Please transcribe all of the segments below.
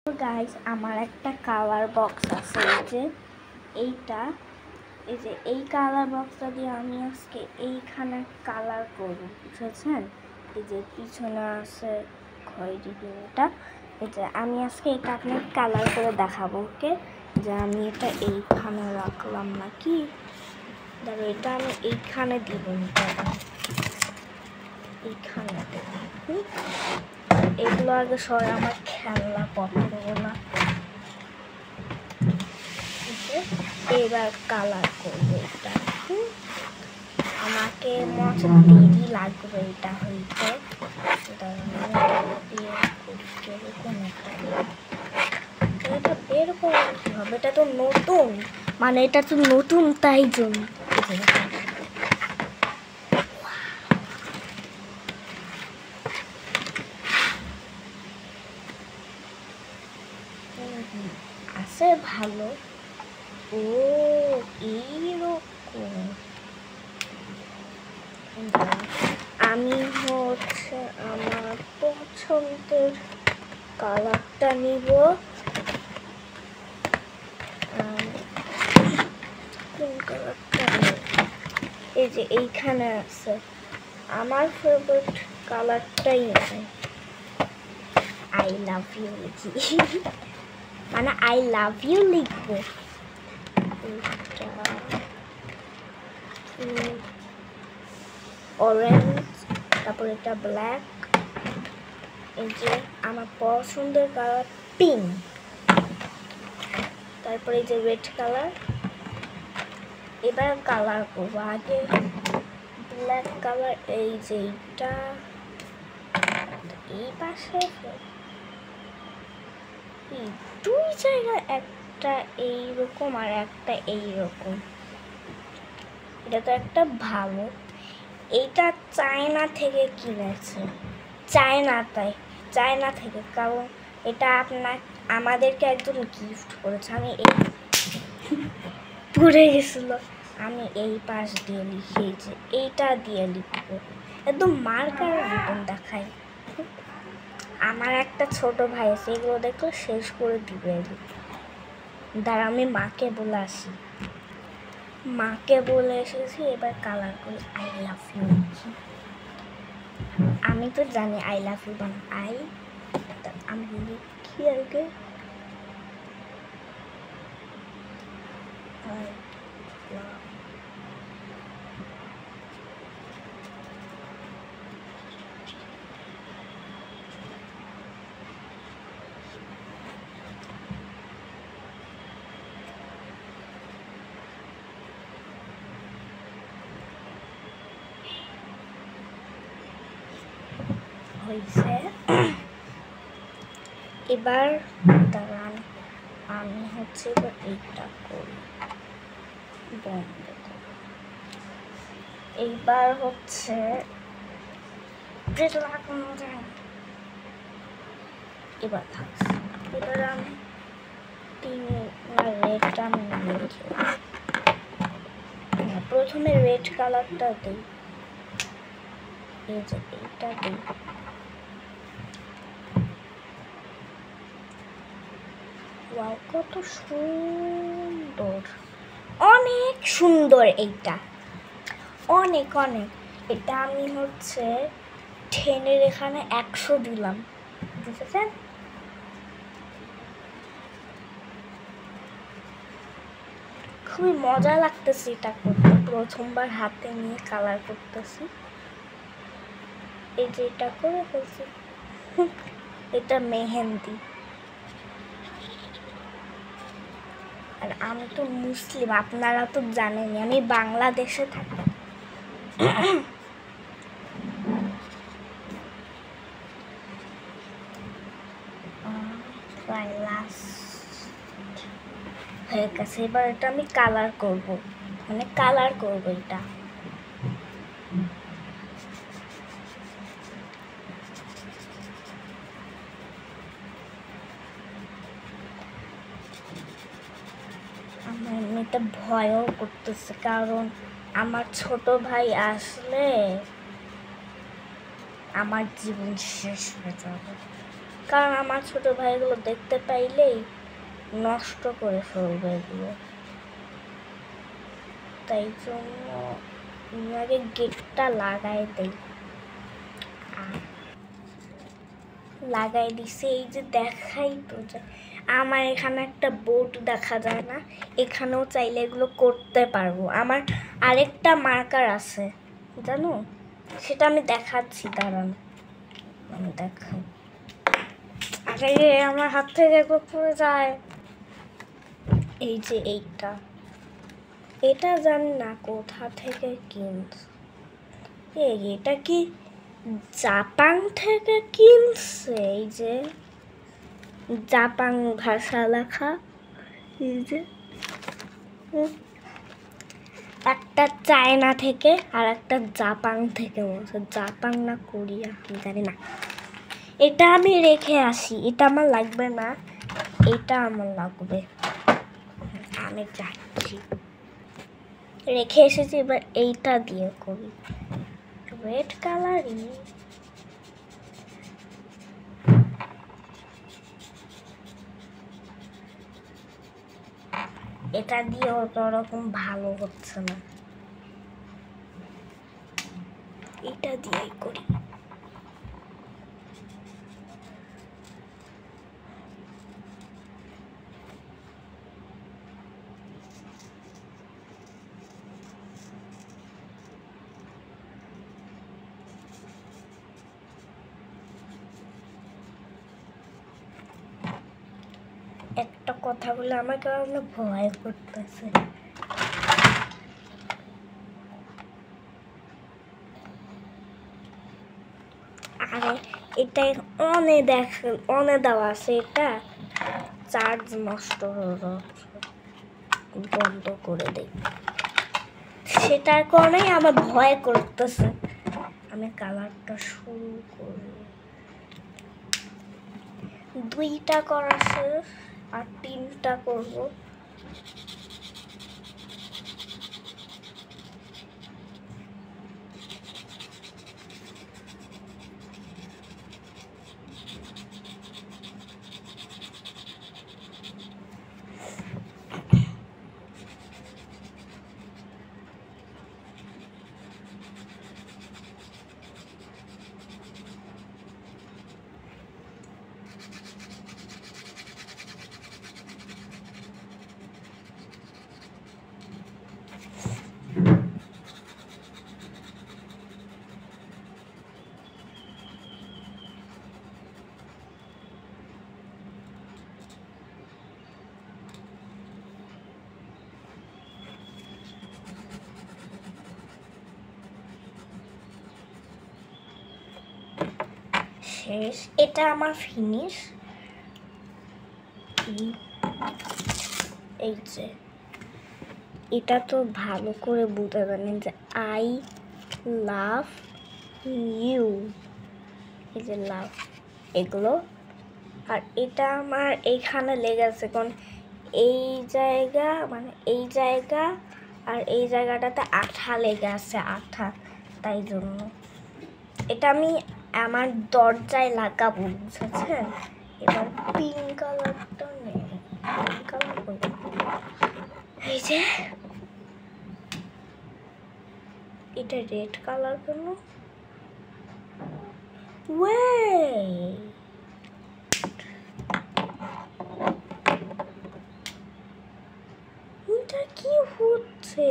তো গাইস আমার একটা কালার বক্স আছে, এই কালার বক্সটা দিয়ে আমি আজকে এইখানে কালার করব, বুঝেছেন? এই যে পিছনে আছে খয়েরি এটা, এই যে আমি আজকে এটা আপনাকে কালার করে দেখাবো। ওকে, যে আমি এটা এইখানে রাখলাম নাকি, ধরো এটা আমি এইখানে দিব, এইখানে এগুলো আগে সবাই আমার খেলনা পত্রগুলো। এবার কালার করবো এটা। আমাকে মনে দেরি লাগবে এটা হইতে, এরকম কি হবে? এটা তো নতুন, মানে এটা তো নতুন, তাই জন্য আছে ভালো। ও এইরকম, আমি হচ্ছে আমার পছন্দের কালারটা নিব। কোন কালারটা? এই যে এইখানে আছে, আমার ফেভারিট কালারটাই আছে। আই লাভ ইউ লিখি, মানে আই লাভ ইউ লিখবো। অরেঞ্জ, তারপর এটা ব্ল্যাক, এই যে আমার পছন্দের কালার পিঙ্ক, তারপরে এই যে রেড কালার। এবার কালার করবো, আগে ব্ল্যাক কালার, এই যে এইটা এই পাশে দুই জায়গায়, একটা এইরকম আর একটা এইরকম। এটা তো একটা ভালো, এইটা চায়না থেকে কিনেছে, চায়না থেকে, কারণ এটা আমাদেরকে একজন গিফট করেছে। আমি এই পড়ে গেছিল, আমি এই পাশ দিয়ে লিখেছি, এইটা দিয়ে লিখবো, একদম মার্কার মতন দেখাই। আমার একটা ছোট ভাই আছে, এগুলো দেখলে শেষ করে দিবে। দাঁড়া, আমি মাকে বলে আসি। মাকে বলে এসেছি, এবার কালার করি। আই লাভ ইউ, আমি তো জানি আই লাভ ইউ বান আমি লিখি আগে হয়েছে। এবার দাঁড়ান, আমি হচ্ছে এবার এইটা করি, বন্ধ করি। এইবার হচ্ছে এবার থাকছে, এবার আমি রেডটা আমি লিখি। প্রথমে রেড কালারটা দিই, এই যে এইটা দিই। ওয়াও, কত সুন্দর, অনেক সুন্দর। এইটা অনেক অনেক, এটা আমি হচ্ছে 10-এর এখানে 100 দিলাম, বুঝেছেন? খুবই মজা লাগতেছে এটা করতে, প্রথমবার হাতে নিয়ে কালার করতেছি। এই যে এটা করে ফেলছি, এটা মেহেন্দি। আর আমি তো মুসলিম, আপনারা তো জানেনই, আমি বাংলাদেশে থাকি। হয়ে গেছে, এবার এটা আমি কালার করব, মানে কালার করব এটা। আমার এমনিতে ভয়ও করতেছে, কারণ আমার ছোট ভাই আসলে আমার জীবন শেষ হয়ে যাবে। কারণ আমার ছোট ভাই এগুলো দেখতে পাইলেই নষ্ট করে ফেলবে এগুলো, তাই জন্য আগে গেটটা লাগাই দেই। লাগাই দিছে, এই যে দেখাই তো যায়। আমার এখানে একটা বোর্ড দেখা যায় না, এখানেও চাইলে এগুলো করতে পারবো। আমার আরেকটা মার্কার আছে জানো, সেটা আমি দেখাচ্ছি, দাঁড়ান আমি দেখাই। আরে আমার হাত থেকে এগুলো পড়ে যায়। এই যে এইটা, এটা জানি না কোথা থেকে কিনছে। এটা কি জাপান থেকে কিনছে? এই যে জাপান ভাষা লেখা, এই যে একটা চায়না থেকে আর একটা জাপান থেকে, জাপান না কোরিয়া আমি জানি না। এটা আমি রেখে আসি, এটা আমার লাগবে না, এটা আমার লাগবে। আমি যাচ্ছি, রেখে এসেছি, এবার এইটা দিয়ে করি রেড কালারই। এটা দিয়ে ওরকম ভালো হচ্ছে না, এটা দিয়েই করি। একটা কথা বলে আমাকে অনেক ভয় করতেছে। আরে এটা অনে দেওয়া আছে, এটা চার্জ নষ্ট বন্ধ করে দেই, সেটার কারণেই আমার ভয় করতেছে। আমি কালারটা শুরু করি, 2টা করা শেষ, আর 3টা করব। শেষ, এটা আমার ফিনিশ। এই যে এটা তো ভালো করে বুঝতে জানেন যে আই লাভ ইউ, এই যে লাভ এগুলো। আর এটা আমার এইখানে লেগেছে, কারণ এই জায়গা মানে এই জায়গা আর এই জায়গাটাতে আঠা লেগে আছে, আঠা, তাই জন্য এটা আমি আমার দরজায় লাগাবো, বুঝেছেন? এবার পিঙ্ক কালারটা নেই, পিঙ্ক কালার এই যে এটা রেড কালার কেন? এটা কি হচ্ছে?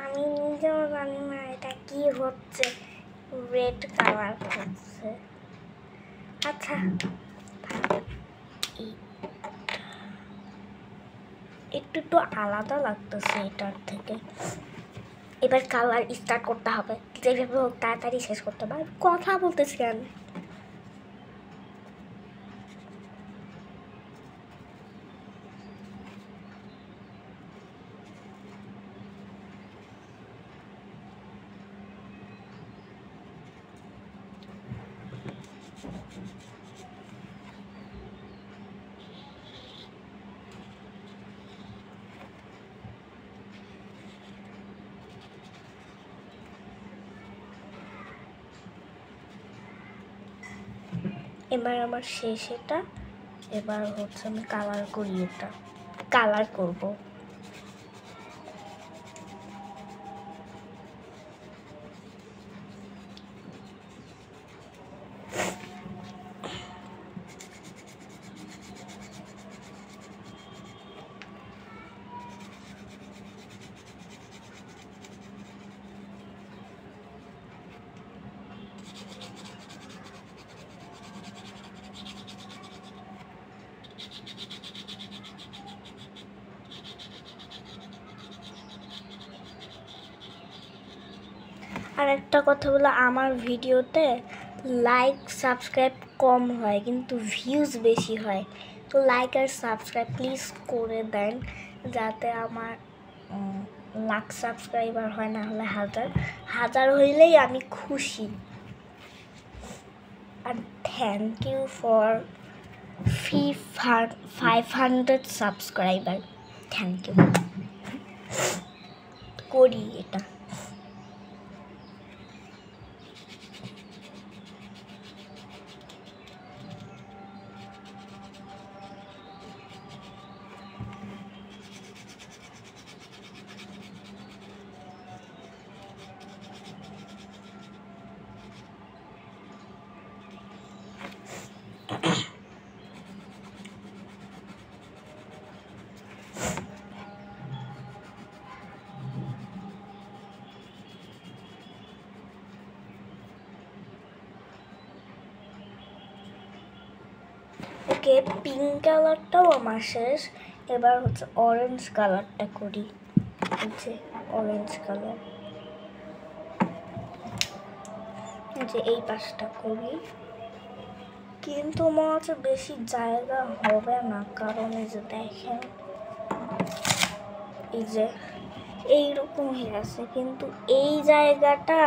আমি নিজেও জানি না এটা কি হচ্ছে, রেড কালার হচ্ছে। আচ্ছা, একটু একটু আলাদা লাগতেছে এটার থেকে। এবার কালার স্টার্ট করতে হবে, যেভাবে হোক তাড়াতাড়ি শেষ করতে হবে। কথা বলতেছি কেন? এবার আমার শেষ এটা। এবার হচ্ছে আমি কালার করি, এটা কালার করব। আর একটা কথা বলে, আমার ভিডিওতে লাইক সাবস্ক্রাইব কম হয় কিন্তু ভিউজ বেশি হয়। তো লাইক আর সাবস্ক্রাইব প্লিজ করে দেন, যাতে আমার লাখ সাবস্ক্রাইবার হয়, না হলে হাজার হইলেই আমি খুশি। আর thank you for 500 subscriber, thank you. করি এটা। ওকে, পিঙ্ক কালারটাও আমার শেষ। এবার হচ্ছে অরেঞ্জ কালারটা করি। হচ্ছে অরেঞ্জ কালার, যে এই পাশটা করি। কিন্তু মনে হচ্ছে বেশি জায়গা হবে না, কারণ এই যে দেখেন এই যে এইরকম হয়ে আছে, কিন্তু এই জায়গাটা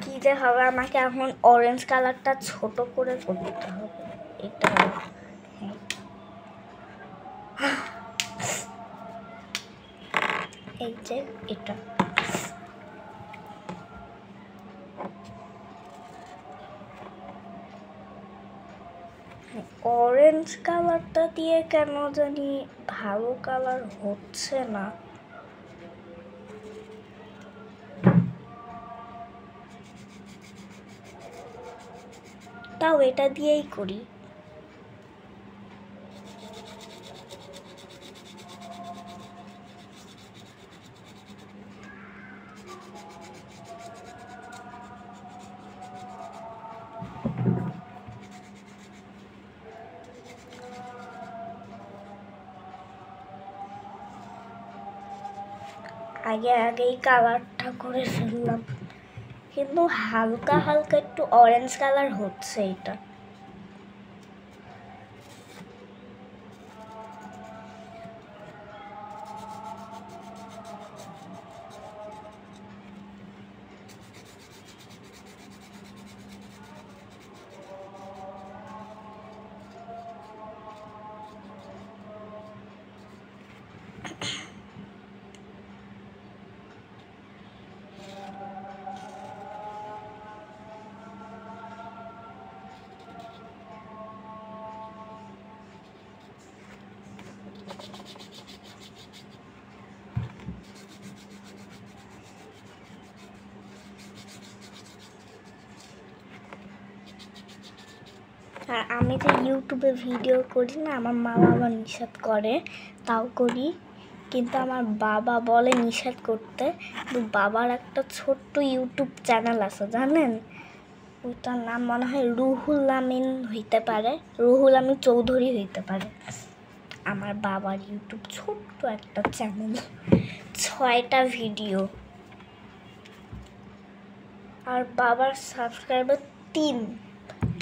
কি যে হবে, আমাকে এখন অরেঞ্জ কালারটা ছোট করে করতে হবে। এটা এই যে এটা অরেঞ্জ কালারটা দিয়ে কেন জানি ভালো কালার হচ্ছে না। তাও এটা দিয়েই করি। আগেই কালারটা করে ফেললাম, কিন্তু হালকা হালকা একটু অরেঞ্জ কালার হচ্ছে এটা। আর আমি যে ইউটিউবে ভিডিও করি না, আমার মা বাবা নিষেধ করে, তাও করি। কিন্তু আমার বাবা বলে নিষেধ করতে, কিন্তু বাবার একটা ছোট্ট ইউটিউব চ্যানেল আছে জানেন, ওইটার নাম মনে হয় রুহুল আমিন হইতে পারে, রুহুল আমিন চৌধুরী হইতে পারে। আমার বাবার ইউটিউব ছোট্ট একটা চ্যানেল, 6টা ভিডিও। আর বাবার সাবস্ক্রাইবার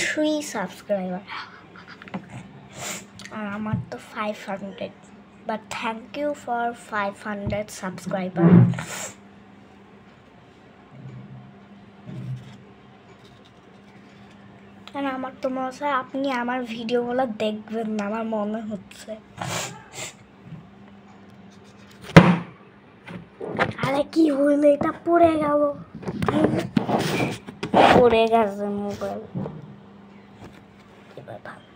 3 সাবস্ক্রাইবার, আর আমার তো 500। But thank you for 500 subscriber. আর আমার তো মনে হচ্ছে আপনি আমার ভিডিওগুলো দেখবেন না, আমার মনে হচ্ছে। আরে কি হইলো, এটা পড়ে গেল, পড়ে গেছে মোবাইল। হবে ভালো।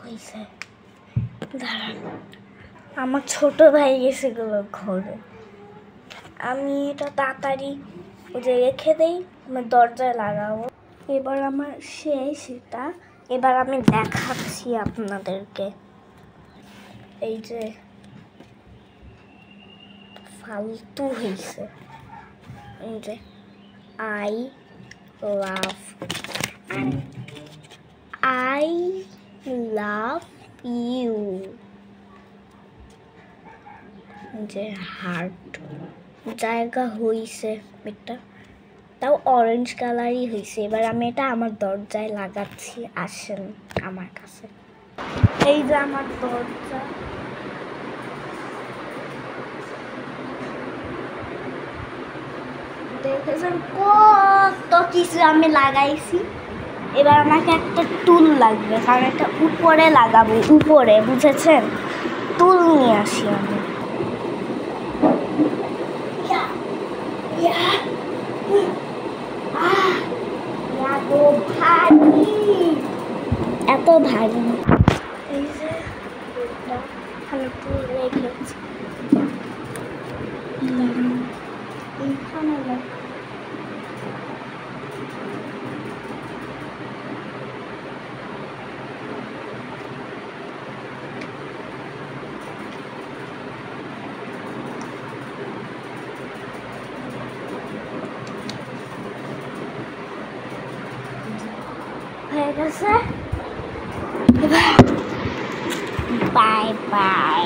হয়েছে, দাঁড়ান, আমার ছোট ভাই গেছেগুলো ঘরে, আমি এটা তাড়াতাড়ি ওই যে রেখে দেই, আমি দরজায় লাগাবো। এবার আমার শেষ এটা, এবার আমি দেখাচ্ছি আপনাদেরকে। এই যে ফালতু হয়েছে, এই যে আই লাভ ইউ, যে হার্ট জায়গা হইছে এটা, তাও অরেঞ্জ কালারই হয়েছে। এবার আমি এটা আমার দরজায় লাগাচ্ছি, আসেন আমার কাছে। এই যে আমার দরজা, দেখেছেন কত কিছু আমি লাগাইছি। এবার আমাকে একটা টুল লাগবে, কারণ এটা উপরে লাগাবো, উপরে, বুঝেছেন? টুল নিয়ে আসি আমি। এত ভারী, এই যে এখানে টুল রেখেছি, এইখানে হয়ে গেছে। Bye bye.